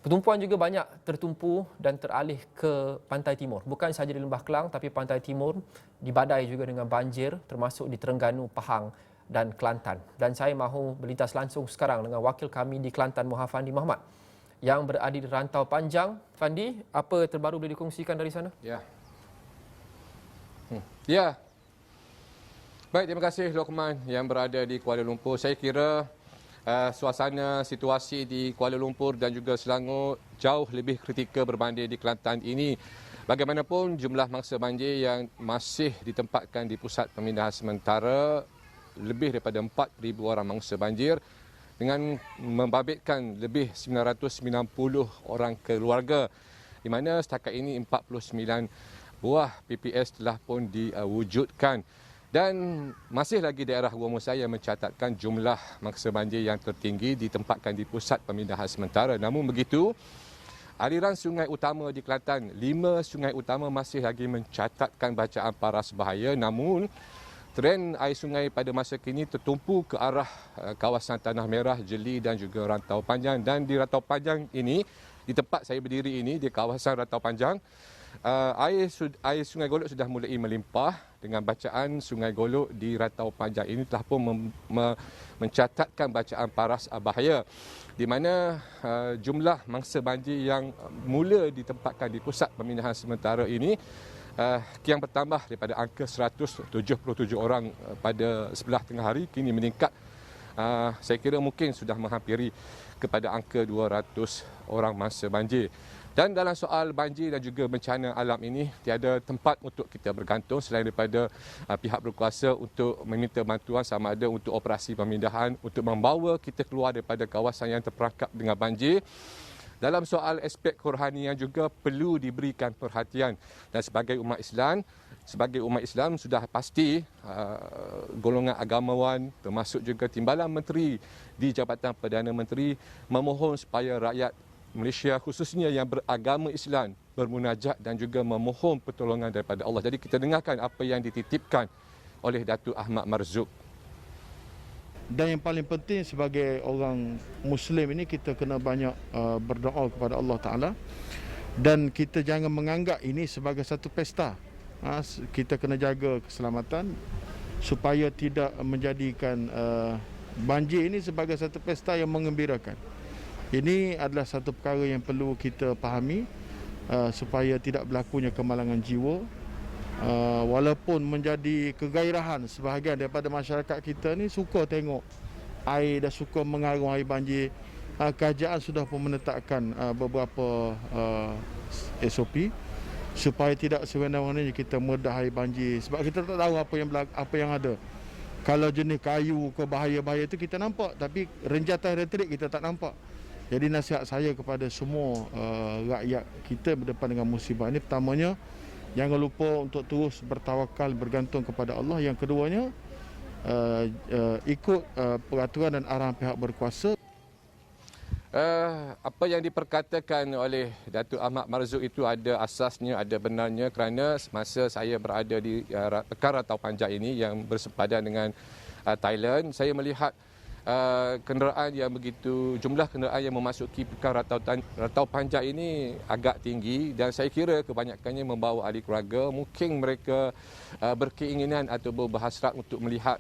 Pertumpuan juga banyak tertumpu dan teralih ke pantai timur. Bukan sahaja di Lembah Kelang tapi pantai timur dibadai juga dengan banjir termasuk di Terengganu, Pahang dan Kelantan. Dan saya mahu berlintas langsung sekarang dengan wakil kami di Kelantan, Muhammad Muhammad yang berada di Rantau Panjang. Fandi, apa terbaru boleh dikongsikan dari sana? Ya. Baik, terima kasih Lokman yang berada di Kuala Lumpur. Saya kira suasana situasi di Kuala Lumpur dan juga Selangor jauh lebih kritikal berbanding di Kelantan ini. Bagaimanapun jumlah mangsa banjir yang masih ditempatkan di pusat pemindahan sementara lebih daripada 4,000 orang mangsa banjir dengan membabitkan lebih 990 orang keluarga, di mana setakat ini 49 buah PPS telah pun diwujudkan. Dan masih lagi daerah Gua Musa yang mencatatkan jumlah mangsa banjir yang tertinggi ditempatkan di pusat pemindahan sementara. Namun begitu, aliran sungai utama di Kelantan, 5 sungai utama masih lagi mencatatkan bacaan paras bahaya. Namun, trend air sungai pada masa kini tertumpu ke arah kawasan Tanah Merah, Jeli dan juga Rantau Panjang. Dan di Rantau Panjang ini, di tempat saya berdiri ini, di kawasan Rantau Panjang, air Sungai Golok sudah mulai melimpah dengan bacaan Sungai Golok di Rantau Panjang ini telah pun mencatatkan bacaan paras bahaya, di mana jumlah mangsa banjir yang mula ditempatkan di pusat pemindahan sementara ini kian bertambah daripada angka 177 orang pada sebelah tengah hari, kini meningkat. Saya kira mungkin sudah menghampiri kepada angka 200 orang mangsa banjir. Dan dalam soal banjir dan juga bencana alam ini, tiada tempat untuk kita bergantung selain daripada pihak berkuasa untuk meminta bantuan sama ada untuk operasi pemindahan, untuk membawa kita keluar daripada kawasan yang terperangkap dengan banjir. Dalam soal aspek kerohanian juga perlu diberikan perhatian. Dan sebagai umat Islam sudah pasti golongan agamawan termasuk juga timbalan menteri di Jabatan Perdana Menteri memohon supaya rakyat Malaysia khususnya yang beragama Islam bermunajat dan juga memohon pertolongan daripada Allah. Jadi kita dengarkan apa yang dititipkan oleh Datuk Ahmad Marzuk. Dan yang paling penting sebagai orang Muslim ini kita kena banyak berdoa kepada Allah Ta'ala. Dan kita jangan menganggap ini sebagai satu pesta. Kita kena jaga keselamatan supaya tidak menjadikan banjir ini sebagai satu pesta yang mengembirakan. Ini adalah satu perkara yang perlu kita fahami supaya tidak berlakunya kemalangan jiwa. Walaupun menjadi kegairahan sebahagian daripada masyarakat kita ni suka tengok air dan suka mengarung air banjir. Kerajaan sudah pun menetapkan beberapa SOP supaya tidak sewenang-wenangnya kita meredah air banjir, sebab kita tak tahu apa yang ada. Kalau jenis kayu ke bahaya-bahaya itu kita nampak, tapi renjatan elektrik kita tak nampak. Jadi nasihat saya kepada semua rakyat kita berdepan dengan musibah ini, pertamanya jangan lupa untuk terus bertawakal, bergantung kepada Allah. Yang keduanya ikut peraturan dan arahan pihak berkuasa. Apa yang diperkatakan oleh Datuk Ahmad Marzuk itu ada asasnya, ada benarnya, kerana semasa saya berada di Pekan Rantau Panjang ini yang bersepadan dengan Thailand, saya melihat kenderaan yang begitu, jumlah kenderaan yang memasuki Pekan Rantau Panjang ini agak tinggi, dan saya kira kebanyakannya membawa ahli keluarga. Mungkin mereka berkeinginan atau berhasrat untuk melihat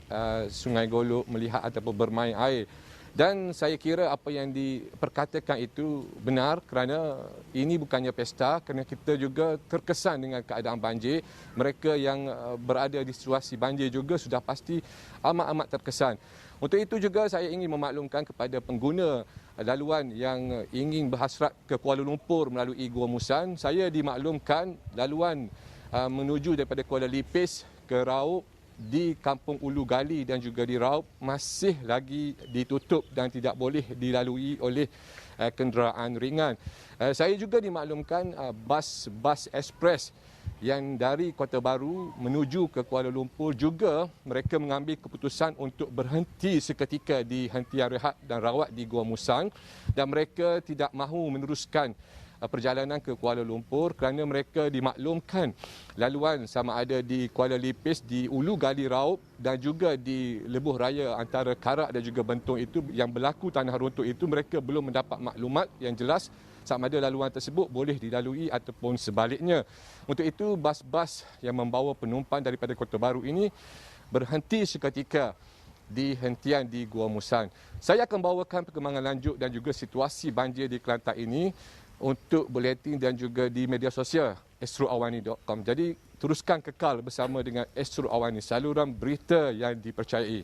Sungai Golok, melihat ataupun bermain air. Dan saya kira apa yang diperkatakan itu benar, kerana ini bukannya pesta, kerana kita juga terkesan dengan keadaan banjir. Mereka yang berada di situasi banjir juga sudah pasti amat-amat terkesan. Untuk itu juga saya ingin memaklumkan kepada pengguna laluan yang ingin berhasrat ke Kuala Lumpur melalui Gua Musang, saya dimaklumkan laluan menuju daripada Kuala Lipis ke Raub di Kampung Ulu Gali dan juga di Raub masih lagi ditutup dan tidak boleh dilalui oleh kenderaan ringan. Saya juga dimaklumkan bas ekspres yang dari Kota Baru menuju ke Kuala Lumpur juga mereka mengambil keputusan untuk berhenti seketika di hentian rehat dan rawat di Gua Musang, dan mereka tidak mahu meneruskan perjalanan ke Kuala Lumpur kerana mereka dimaklumkan laluan sama ada di Kuala Lipis, di Ulu Gali Raub dan juga di lebuh raya antara Karak dan juga Bentong itu yang berlaku tanah runtuh itu, mereka belum mendapat maklumat yang jelas sama ada laluan tersebut boleh dilalui ataupun sebaliknya. Untuk itu, bas-bas yang membawa penumpang daripada Kota Baru ini berhenti seketika di hentian di Gua Musang. Saya akan bawakan perkembangan lanjut dan juga situasi banjir di Kelantan ini untuk buletin dan juga di media sosial astroawani.com. Jadi teruskan kekal bersama dengan Astro Awani, saluran berita yang dipercayai.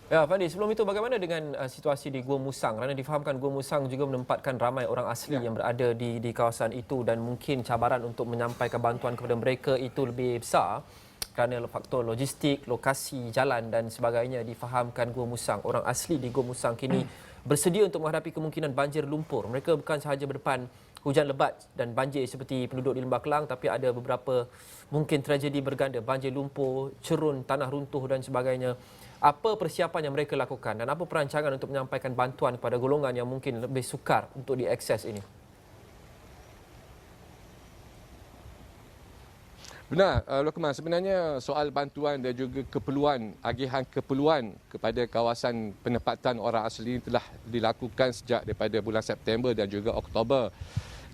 Ya, Fandi, sebelum itu bagaimana dengan situasi di Gua Musang? Kerana difahamkan Gua Musang juga menempatkan ramai orang asli yang berada di kawasan itu dan mungkin cabaran untuk menyampaikan bantuan kepada mereka itu lebih besar kerana faktor logistik, lokasi, jalan dan sebagainya. Difahamkan Gua Musang, orang asli di Gua Musang kini bersedia untuk menghadapi kemungkinan banjir lumpur. Mereka bukan sahaja berdepan hujan lebat dan banjir seperti penduduk di Lembah Kelang, tapi ada beberapa mungkin tragedi berganda, banjir lumpur, cerun, tanah runtuh dan sebagainya. Apa persiapan yang mereka lakukan dan apa perancangan untuk menyampaikan bantuan kepada golongan yang mungkin lebih sukar untuk diakses ini? Benar, Lokman. Sebenarnya soal bantuan dan juga keperluan, agihan keperluan kepada kawasan penempatan orang asli telah dilakukan sejak daripada bulan September dan juga Oktober.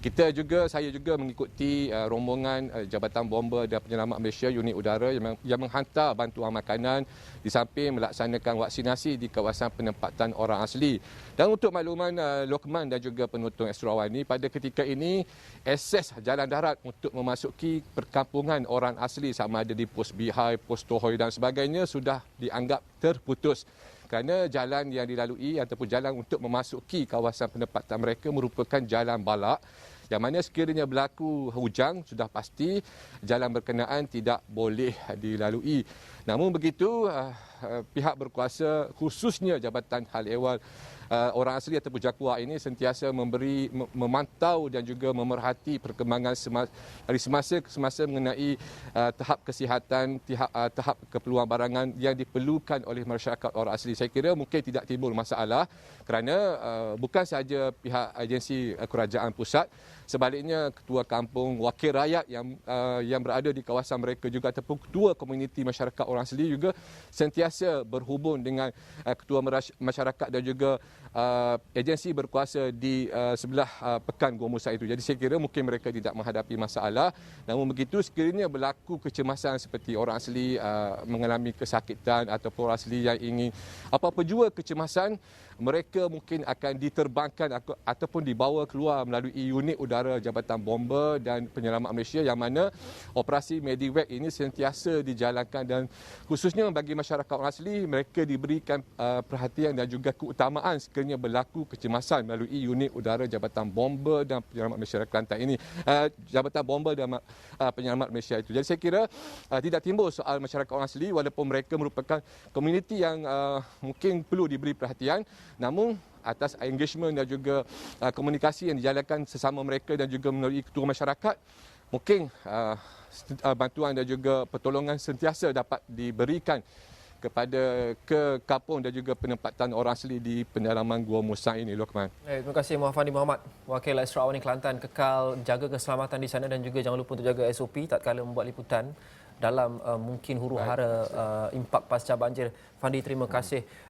Saya juga mengikuti rombongan Jabatan Bomba dan Penyelamat Malaysia Unit Udara yang menghantar bantuan makanan di samping melaksanakan vaksinasi di kawasan penempatan orang asli. Dan untuk makluman Lokman dan juga penonton Astro Awani, pada ketika ini akses jalan darat untuk memasuki perkampungan orang asli sama ada di Pos Bihai, Pos Tohoi dan sebagainya sudah dianggap terputus. Kerana jalan yang dilalui ataupun jalan untuk memasuki kawasan penempatan mereka merupakan jalan balak yang mana sekiranya berlaku hujang sudah pasti jalan berkenaan tidak boleh dilalui. Namun begitu, pihak berkuasa khususnya Jabatan Hal Ehwal orang asli ataupun JAKUA ini sentiasa memantau dan juga memerhati perkembangan dari semasa ke semasa mengenai tahap kesihatan, tahap keperluan barangan yang diperlukan oleh masyarakat orang asli. Saya kira mungkin tidak timbul masalah kerana bukan sahaja pihak agensi kerajaan pusat, sebaliknya ketua kampung, wakil rakyat yang berada di kawasan mereka juga ataupun ketua komuniti masyarakat orang asli juga sentiasa berhubung dengan ketua masyarakat dan juga agensi berkuasa di sebelah pekan Gua Musang itu. Jadi saya kira mungkin mereka tidak menghadapi masalah. Namun begitu, sekiranya berlaku kecemasan seperti orang asli mengalami kesakitan ataupun orang asli yang ingin apa-apa jua kecemasan, mereka mungkin akan diterbangkan ataupun dibawa keluar melalui unit udara Jabatan Bomba dan Penyelamat Malaysia yang mana operasi Medivac ini sentiasa dijalankan dan khususnya bagi masyarakat orang asli mereka diberikan perhatian dan juga keutamaan sekiranya berlaku kecemasan melalui unit udara Jabatan Bomba dan Penyelamat Malaysia Kelantan ini. Jabatan Bomba dan Penyelamat Malaysia itu. Jadi saya kira tidak timbul soal masyarakat orang asli walaupun mereka merupakan komuniti yang mungkin perlu diberi perhatian. Namun atas engagement dan juga komunikasi yang dijalankan sesama mereka dan juga melalui ketua masyarakat, mungkin bantuan dan juga pertolongan sentiasa dapat diberikan kepada kampung dan juga penempatan orang asli di pendalaman Gua Musang ini, Lokman. Terima kasih Muhammad Muhammad, Wakil Astro Awani Kelantan. Kekal jaga keselamatan di sana dan juga jangan lupa untuk jaga SOP tatkala membuat liputan dalam mungkin huru-hara impak pasca banjir. Fandi, terima kasih.